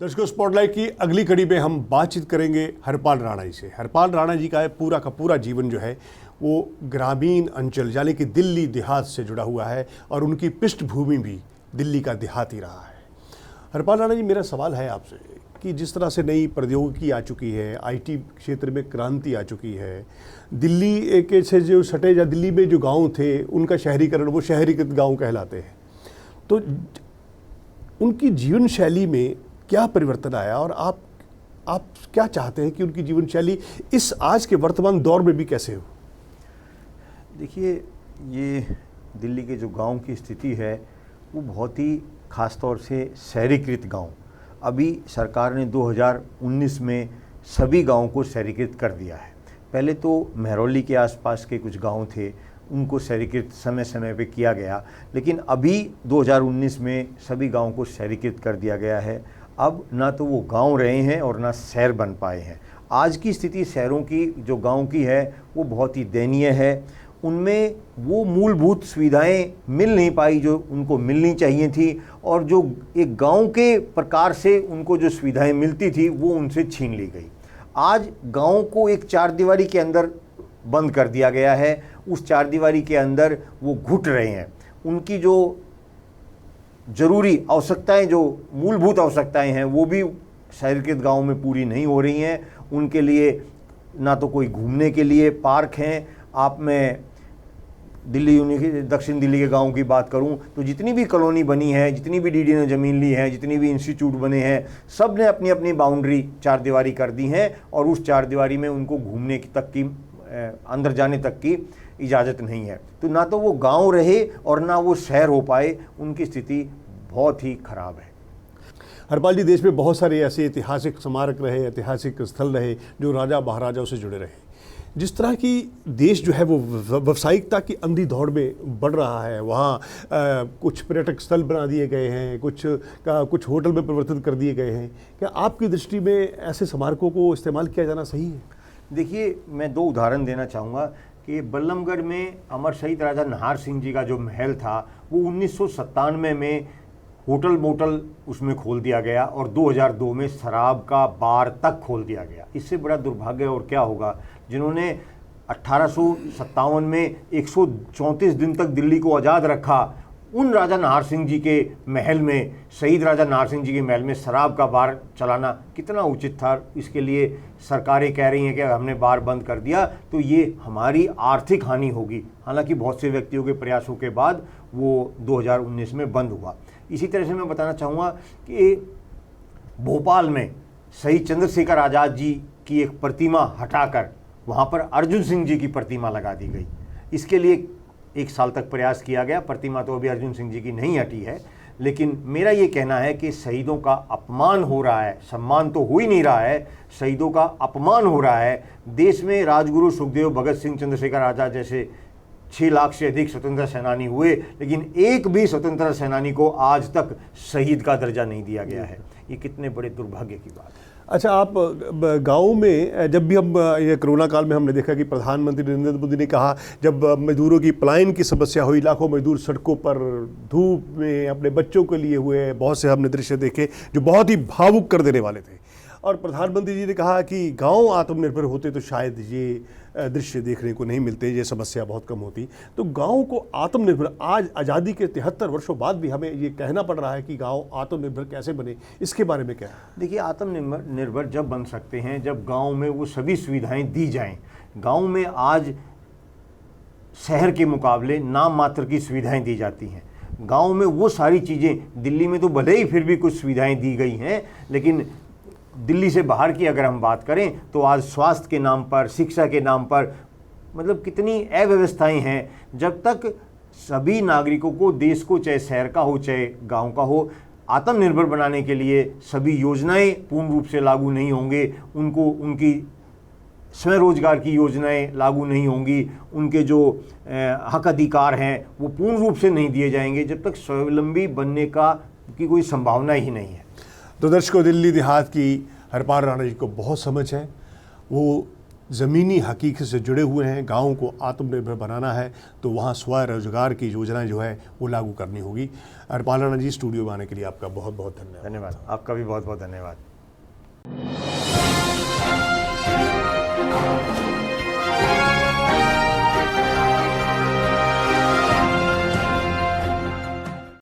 दर्शकों, स्पॉटलाइट की अगली कड़ी में हम बातचीत करेंगे हरपाल राणा जी से। हरपाल राणा जी का पूरा का पूरा जीवन जो है वो ग्रामीण अंचल यानी कि दिल्ली देहात से जुड़ा हुआ है और उनकी पृष्ठभूमि भी दिल्ली का देहात ही रहा है। हरपाल राणा जी, मेरा सवाल है आपसे कि जिस तरह से नई प्रौद्योगिकी आ चुकी है, आईटी क्षेत्र में क्रांति आ चुकी है, दिल्ली के से जो सटे या दिल्ली में जो गांव थे उनका शहरीकरण, वो शहरीकृत गांव कहलाते हैं, तो उनकी जीवन शैली में क्या परिवर्तन आया और आप क्या चाहते हैं कि उनकी जीवन शैली इस आज के वर्तमान दौर में भी कैसे हो? देखिए, ये दिल्ली के जो गांव की स्थिति है वो बहुत ही ख़ास तौर से शहरीकृत गांव, अभी सरकार ने 2019 में सभी गांवों को शहरीकृत कर दिया है। पहले तो महरौली के आसपास के कुछ गांव थे, उनको शहरीकृत समय समय पे किया गया, लेकिन अभी 2019 में सभी गांवों को शहरीकृत कर दिया गया है। अब ना तो वो गांव रहे हैं और ना शहर बन पाए हैं। आज की स्थिति शहरों की जो गांव की है वो बहुत ही दयनीय है। उनमें वो मूलभूत सुविधाएं मिल नहीं पाई जो उनको मिलनी चाहिए थी, और जो एक गांव के प्रकार से उनको जो सुविधाएं मिलती थी वो उनसे छीन ली गई। आज गांव को एक चार दीवारी के अंदर बंद कर दिया गया है। उस चार दीवारी के अंदर वो घुट रहे हैं। उनकी जो जरूरी आवश्यकताएं, जो मूलभूत आवश्यकताएं हैं, वो भी शहरीकृत गांव में पूरी नहीं हो रही हैं। उनके लिए ना तो कोई घूमने के लिए पार्क हैं। आप मैं दक्षिण दिल्ली के गांव की बात करूं तो जितनी भी कॉलोनी बनी है, जितनी भी डीडी ने ज़मीन ली है, जितनी भी इंस्टीट्यूट बने हैं, सब ने अपनी अपनी बाउंड्री चार दीवारी कर दी है और उस चार दीवारी में उनको घूमने की तक की, अंदर जाने तक की इजाज़त नहीं है। तो ना तो वो गांव रहे और ना वो शहर हो पाए। उनकी स्थिति बहुत ही खराब है। हरपाल जी, देश में बहुत सारे ऐसे ऐतिहासिक स्मारक रहे, ऐतिहासिक स्थल रहे जो राजा महाराजाओं से जुड़े रहे। जिस तरह की देश जो है वो व्यावसायिकता की अंधी दौड़ में बढ़ रहा है, वहाँ कुछ पर्यटक स्थल बना दिए गए हैं, कुछ होटल में परिवर्तित कर दिए गए हैं। क्या आपकी दृष्टि में ऐसे स्मारकों को इस्तेमाल किया जाना सही है? देखिए, मैं दो उदाहरण देना चाहूँगा कि बल्लभगढ़ में अमर शहीद राजा नाहर सिंह जी का जो महल था वो 1997 में होटल मोटल उसमें खोल दिया गया और 2002 में शराब का बार तक खोल दिया गया। इससे बड़ा दुर्भाग्य और क्या होगा, जिन्होंने 1857 में 134 दिन तक दिल्ली को आज़ाद रखा, उन राजा नाहर सिंह जी के महल में, शहीद राजा नाहर सिंह जी के महल में शराब का बार चलाना कितना उचित था? इसके लिए सरकारें कह रही हैं कि हमने बार बंद कर दिया तो ये हमारी आर्थिक हानि होगी। हालांकि बहुत से व्यक्तियों के प्रयासों के बाद वो 2019 में बंद हुआ। इसी तरह से मैं बताना चाहूँगा कि भोपाल में शहीद चंद्रशेखर आज़ाद जी की एक प्रतिमा हटाकर वहाँ पर अर्जुन सिंह जी की प्रतिमा लगा दी गई। इसके लिए 1 साल तक प्रयास किया गया। प्रतिमा तो अभी अर्जुन सिंह जी की नहीं हटी है, लेकिन मेरा ये कहना है कि शहीदों का अपमान हो रहा है। सम्मान तो हो ही नहीं रहा है, शहीदों का अपमान हो रहा है। देश में राजगुरु सुखदेव, भगत सिंह, चंद्रशेखर आज़ाद जैसे 6 लाख से अधिक स्वतंत्रता सेनानी हुए, लेकिन एक भी स्वतंत्रता सेनानी को आज तक शहीद का दर्जा नहीं दिया गया है। ये कितने बड़े दुर्भाग्य की बात है। अच्छा, आप गाँव में जब भी हम ये कोरोना काल में हमने देखा कि प्रधानमंत्री नरेंद्र मोदी ने कहा, जब मजदूरों की पलायन की समस्या हुई, लाखों मजदूर सड़कों पर धूप में अपने बच्चों के लिए हुए, बहुत से हमने दृश्य देखे जो बहुत ही भावुक कर देने वाले थे। और प्रधानमंत्री जी ने कहा कि गांव आत्मनिर्भर होते तो शायद ये दृश्य देखने को नहीं मिलते, ये समस्या बहुत कम होती। तो गांव को आत्मनिर्भर, आज आज़ादी के 73 वर्षों बाद भी हमें ये कहना पड़ रहा है कि गांव आत्मनिर्भर कैसे बने, इसके बारे में क्या है? देखिए, आत्मनिर्भर जब बन सकते हैं जब गांव में वो सभी सुविधाएं दी जाएं। गांव में आज शहर के मुकाबले नाम मात्र की सुविधाएं दी जाती हैं। गांव में वो सारी चीज़ें, दिल्ली में तो भले ही फिर भी कुछ सुविधाएं दी गई हैं, लेकिन दिल्ली से बाहर की अगर हम बात करें तो आज स्वास्थ्य के नाम पर, शिक्षा के नाम पर, मतलब कितनी अव्यवस्थाएं हैं। जब तक सभी नागरिकों को, देश को, चाहे शहर का हो चाहे गांव का हो, आत्मनिर्भर बनाने के लिए सभी योजनाएं पूर्ण रूप से लागू नहीं होंगे, उनकी स्वयं रोजगार की योजनाएं लागू नहीं होंगी, उनके जो हक अधिकार हैं वो पूर्ण रूप से नहीं दिए जाएंगे, जब तक स्वावलंबी बनने की कोई संभावना ही नहीं है। तो दर्शकों, दिल्ली देहात की हरपाल राणा जी को बहुत समझ है। वो ज़मीनी हकीकत से जुड़े हुए हैं, गाँव को आत्मनिर्भर बनाना है, तो वहाँ स्वरोजगार की योजनाएं जो है वो लागू करनी होगी। हरपाल राणा जी, स्टूडियो में आने के लिए आपका बहुत बहुत धन्यवाद। धन्यवाद, आपका भी बहुत बहुत धन्यवाद।